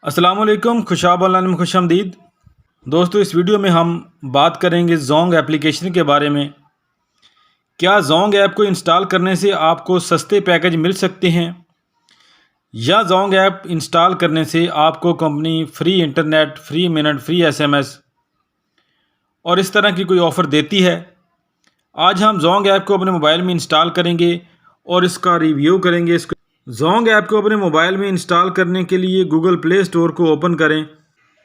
अस्सलाम वालेकुम, खुशाब ऑनलाइन में खुशामदीद। दोस्तों, इस वीडियो में हम बात करेंगे जोंग एप्लीकेशन के बारे में। क्या जोंग ऐप को इंस्टॉल करने से आपको सस्ते पैकेज मिल सकते हैं, या जोंग ऐप इंस्टॉल करने से आपको company free internet, free minute, free SMS और इस तरह की कोई ऑफ़र देती है। आज हम जोंग ऐप को अपने मोबाइल में इंस्टॉल करेंगे और इसका रिव्यू करेंगे। इसको जोंग ऐप को अपने मोबाइल में इंस्टॉल करने के लिए गूगल प्ले स्टोर को ओपन करें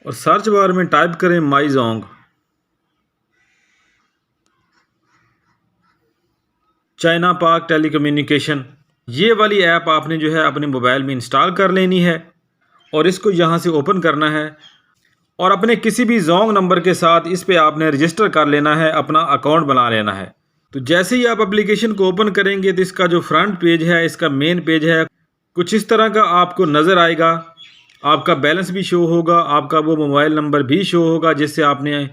और सर्च बार में टाइप करें माई जोंग। चाइना पाक टेलीकम्युनिकेशन, ये वाली ऐप आपने जो है अपने मोबाइल में इंस्टॉल कर लेनी है और इसको यहाँ से ओपन करना है और अपने किसी भी जोंग नंबर के साथ इस पे आपने रजिस्टर कर लेना है, अपना अकाउंट बना लेना है। तो जैसे ही आप एप्लीकेशन को ओपन करेंगे तो इसका जो फ्रंट पेज है, इसका मेन पेज है, कुछ इस तरह का आपको नज़र आएगा। आपका बैलेंस भी शो होगा, आपका वो मोबाइल नंबर भी शो होगा जिससे आपने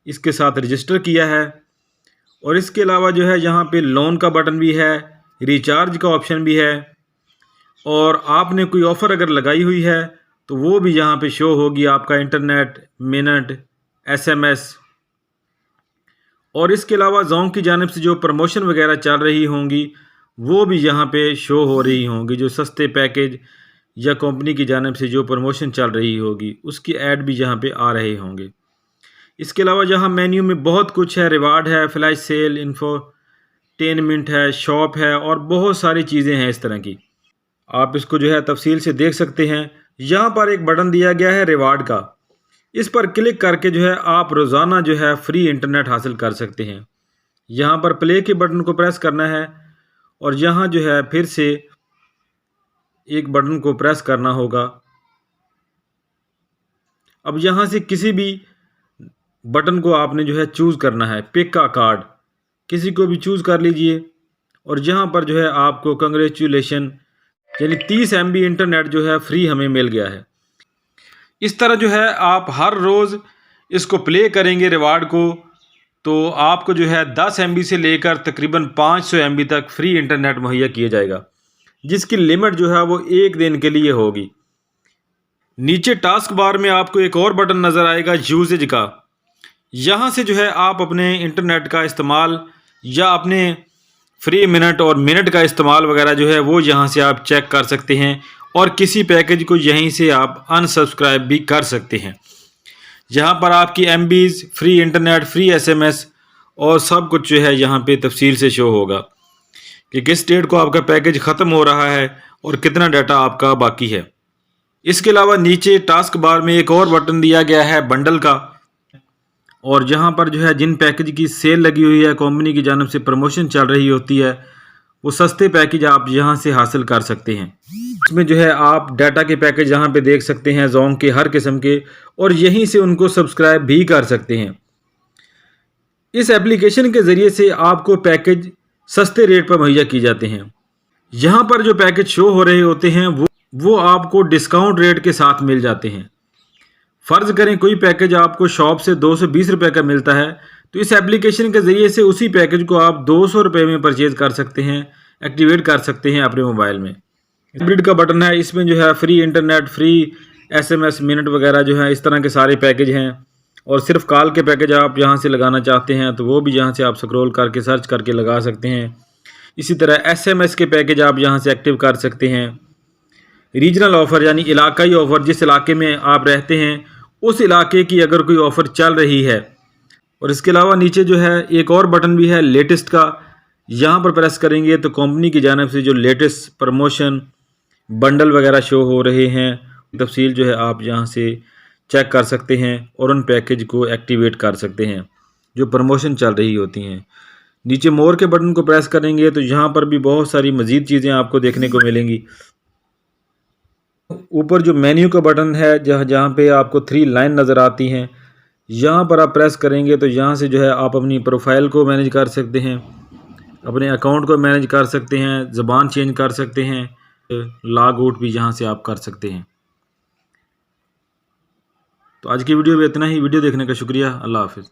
इसके साथ रजिस्टर किया है। और इसके अलावा जो है यहाँ पे लोन का बटन भी है, रिचार्ज का ऑप्शन भी है, और आपने कोई ऑफ़र अगर लगाई हुई है तो वो भी यहाँ पे शो होगी, आपका इंटरनेट, मिनट, एसएमएस। और इसके अलावा जोंग की जानिब से जो प्रमोशन वगैरह चल रही होंगी वो भी यहाँ पे शो हो रही होंगी। जो सस्ते पैकेज या कंपनी की जानिब से जो प्रमोशन चल रही होगी उसकी ऐड भी यहाँ पे आ रहे होंगे। इसके अलावा यहाँ मेन्यू में बहुत कुछ है, रिवार्ड है, फ्लैश सेल, इंफोटेनमेंट है, शॉप है और बहुत सारी चीज़ें हैं इस तरह की। आप इसको जो है तफसील से देख सकते हैं। यहाँ पर एक बटन दिया गया है रिवार्ड का, इस पर क्लिक करके जो है आप रोज़ाना जो है फ्री इंटरनेट हासिल कर सकते हैं। यहाँ पर प्ले के बटन को प्रेस करना है और यहाँ जो है फिर से एक बटन को प्रेस करना होगा। अब यहाँ से किसी भी बटन को आपने जो है चूज़ करना है, पिक का कार्ड किसी को भी चूज़ कर लीजिए और यहाँ पर जो है आपको कंग्रेचुलेशन, यानी 30 MB इंटरनेट जो है फ्री हमें मिल गया है। इस तरह जो है आप हर रोज़ इसको प्ले करेंगे रिवार्ड को, तो आपको जो है 10 MB से लेकर तकरीबन 500 MB तक फ्री इंटरनेट मुहैया किया जाएगा, जिसकी लिमिट जो है वो 1 दिन के लिए होगी। नीचे टास्क बार में आपको एक और बटन नज़र आएगा यूजेज का। यहाँ से जो है आप अपने इंटरनेट का इस्तेमाल या अपने फ्री मिनट और मिनट का इस्तेमाल वगैरह जो है वो यहाँ से आप चेक कर सकते हैं और किसी पैकेज को यहीं से आप अनसब्सक्राइब भी कर सकते हैं। यहाँ पर आपकी MBs, free internet, free SMS और सब कुछ जो है यहाँ पे तफसील से शो होगा कि किस डेट को आपका पैकेज ख़त्म हो रहा है और कितना डाटा आपका बाकी है। इसके अलावा नीचे टास्क बार में एक और बटन दिया गया है बंडल का, और जहाँ पर जो है जिन पैकेज की सेल लगी हुई है, कंपनी की जानिब से प्रमोशन चल रही होती है, वो सस्ते पैकेज आप यहाँ से हासिल कर सकते हैं। इसमें जो है आप डाटा के पैकेज यहाँ पे देख सकते हैं जोंग के हर किस्म के, और यहीं से उनको सब्सक्राइब भी कर सकते हैं। इस एप्लीकेशन के ज़रिए से आपको पैकेज सस्ते रेट पर मुहैया किए जाते हैं। यहाँ पर जो पैकेज शो हो रहे होते हैं वो आपको डिस्काउंट रेट के साथ मिल जाते हैं। फ़र्ज़ करें कोई पैकेज आपको शॉप से 220 रुपये का मिलता है, तो इस एप्लीकेशन के ज़रिए से उसी पैकेज को आप 200 रुपये में परचेज़ कर सकते हैं, एक्टिवेट कर सकते हैं अपने मोबाइल में। हाइब्रिड का बटन है, इसमें जो है free internet, free SMS, minute वगैरह जो है इस तरह के सारे पैकेज हैं। और सिर्फ कॉल के पैकेज आप यहाँ से लगाना चाहते हैं तो वो भी यहाँ से आप स्क्रॉल करके सर्च करके लगा सकते हैं। इसी तरह एसएमएस के पैकेज आप यहाँ से एक्टिव कर सकते हैं। रीजनल ऑफ़र यानी इलाकाई ऑफ़र, जिस इलाके में आप रहते हैं उस इलाके की अगर कोई ऑफ़र चल रही है। और इसके अलावा नीचे जो है एक और बटन भी है लेटेस्ट का, यहाँ पर प्रेस करेंगे तो कंपनी की जानिब से जो लेटेस्ट प्रमोशन बंडल वगैरह शो हो रहे हैं, तफसील जो है आप यहाँ से चेक कर सकते हैं और उन पैकेज को एक्टिवेट कर सकते हैं जो प्रमोशन चल रही होती हैं। नीचे मोर के बटन को प्रेस करेंगे तो यहाँ पर भी बहुत सारी मज़ीद चीज़ें आपको देखने को मिलेंगी। ऊपर जो मेन्यू का बटन है, जहाँ पे आपको 3 लाइन नज़र आती हैं, यहाँ पर आप प्रेस करेंगे तो यहाँ से जो है आप अपनी प्रोफाइल को मैनेज कर सकते हैं, अपने अकाउंट को मैनेज कर सकते हैं, ज़बान चेंज कर सकते हैं, लॉग आउट भी यहाँ से आप कर सकते हैं। तो आज की वीडियो में इतना ही। वीडियो देखने का शुक्रिया। अल्लाह हाफ़िज़।